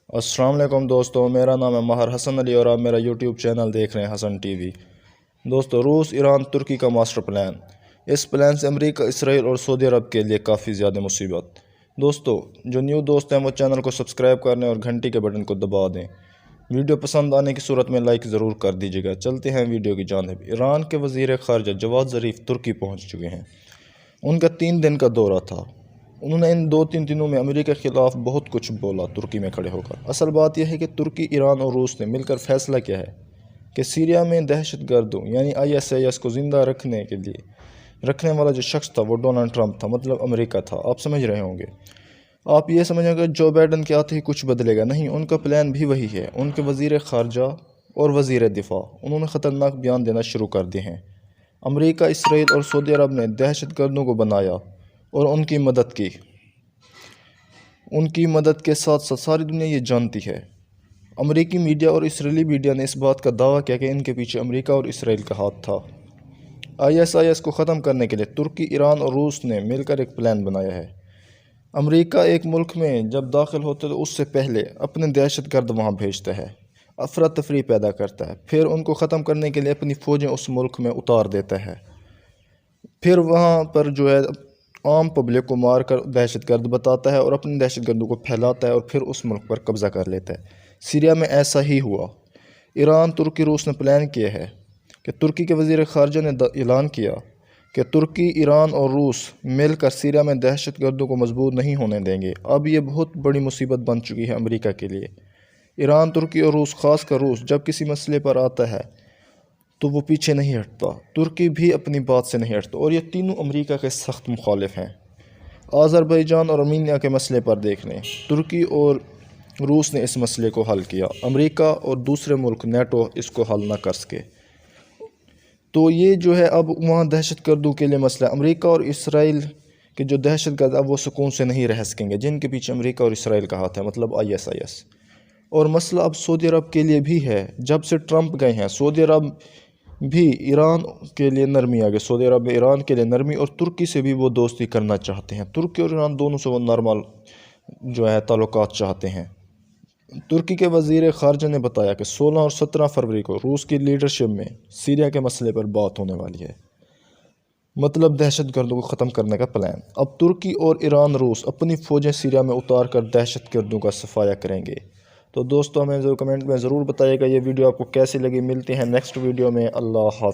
السلام علیکم دوستو، میرا نام ہے ماہر حسن علی اور آپ میرا یوٹیوب چینل دیکھ رہے ہیں حسن ٹی وی۔ دوستو، روس ایران ترکی کا ماسٹر پلان، اس پلان سے امریکہ، اسرائیل اور سعودی عرب کے لیے کافی زیادہ مصیبت۔ دوستو، جو نیو دوست ہیں وہ چینل کو سبسکرائب کر لیں اور گھنٹی کے بٹن کو دبا دیں۔ ویڈیو پسند آنے کی صورت میں لائک ضرور کر دیجیے گا۔ چلتے ہیں ویڈیو کی جانب۔ ایران کے وزیر خارجہ جواد ظریف ترکی پہنچ چکے ہیں۔ ان کا 3 دن کا دورہ تھا۔ انہوں نے ان 2-3 دنوں میں امریکہ کے خلاف بہت کچھ بولا ترکی میں کھڑے ہو کر۔ اصل بات یہ ہے کہ ترکی، ایران اور روس نے مل کر فیصلہ کیا ہے کہ سیریا میں دہشت گردوں یعنی ISIS کو زندہ رکھنے والا جو شخص تھا وہ ڈونلڈ ٹرمپ تھا، مطلب امریکہ تھا۔ آپ سمجھ رہے ہوں گے۔ آپ یہ سمجھیں گے جو بائیڈن کے آتے ہی کچھ بدلے گا، نہیں، ان کا پلان بھی وہی ہے۔ ان کے وزیر خارجہ اور وزیر دفاع انہوں نے خطرناک بیان دینا شروع کر دیے ہیں۔ امریکہ، اسرائیل اور سعودی عرب نے دہشت گردوں کو بنایا اور ان کی مدد کی۔ ان کی مدد کے ساتھ ساتھ ساری دنیا یہ جانتی ہے۔ امریکی میڈیا اور اسرائیلی میڈیا نے اس بات کا دعویٰ کیا کہ ان کے پیچھے امریکہ اور اسرائیل کا ہاتھ تھا۔ ISIS کو ختم کرنے کے لیے ترکی، ایران اور روس نے مل کر ایک پلان بنایا ہے۔ امریکہ ایک ملک میں جب داخل ہوتا ہے تو اس سے پہلے اپنے دہشت گرد وہاں بھیجتا ہے، افراتفری پیدا کرتا ہے، پھر ان کو ختم کرنے کے لیے اپنی فوجیں اس ملک میں اتار دیتا ہے، پھر وہاں پر عام پبلک کو مار کر دہشت گرد بتاتا ہے اور اپنے دہشت گردوں کو پھیلاتا ہے اور پھر اس ملک پر قبضہ کر لیتا ہے۔ سیریا میں ایسا ہی ہوا۔ ایران، ترکی، روس نے پلان کیا ہے کہ ترکی کے وزیر خارجہ نے اعلان کیا کہ ترکی، ایران اور روس مل کر سیریا میں دہشت گردوں کو مضبوط نہیں ہونے دیں گے۔ اب یہ بہت بڑی مصیبت بن چکی ہے امریکہ کے لیے۔ ایران، ترکی اور روس، خاص کر روس، جب کسی مسئلے پر آتا ہے تو وہ پیچھے نہیں ہٹتا۔ ترکی بھی اپنی بات سے نہیں ہٹتا اور یہ تینوں امریکہ کے سخت مخالف ہیں۔ آذربائیجان اور ارمینیا کے مسئلے پر دیکھ لیں، ترکی اور روس نے اس مسئلے کو حل کیا، امریکہ اور دوسرے ملک نیٹو اس کو حل نہ کر سکے۔ تو یہ اب وہاں دہشت گردوں کے لیے مسئلہ، امریکہ اور اسرائیل کے جو دہشت گرد اب وہ سکون سے نہیں رہ سکیں گے، جن کے پیچھے امریکہ اور اسرائیل کا ہاتھ ہے، مطلب ISIS۔ اور مسئلہ اب سعودی عرب کے لیے بھی ہے۔ جب سے ٹرمپ گئے ہیں، سعودی عرب بھی ایران کے لیے نرمی آ گئی، سعودی عرب میں ایران کے لیے نرمی، اور ترکی سے بھی وہ دوستی کرنا چاہتے ہیں۔ ترکی اور ایران دونوں سے وہ نارمل تعلقات چاہتے ہیں۔ ترکی کے وزیر خارجہ نے بتایا کہ 16 اور 17 فروری کو روس کی لیڈرشپ میں سیریا کے مسئلے پر بات ہونے والی ہے، مطلب دہشت گردوں کو ختم کرنے کا پلان۔ اب ترکی اور ایران، روس اپنی فوجیں سیریا میں اتار کر دہشت گردوں کا صفایا کریں گے۔ تو دوستو، ہمیں کمنٹ میں ضرور بتائیے گا یہ ویڈیو آپ کو کیسی لگی۔ ملتے ہیں نیکسٹ ویڈیو میں۔ اللہ حافظ۔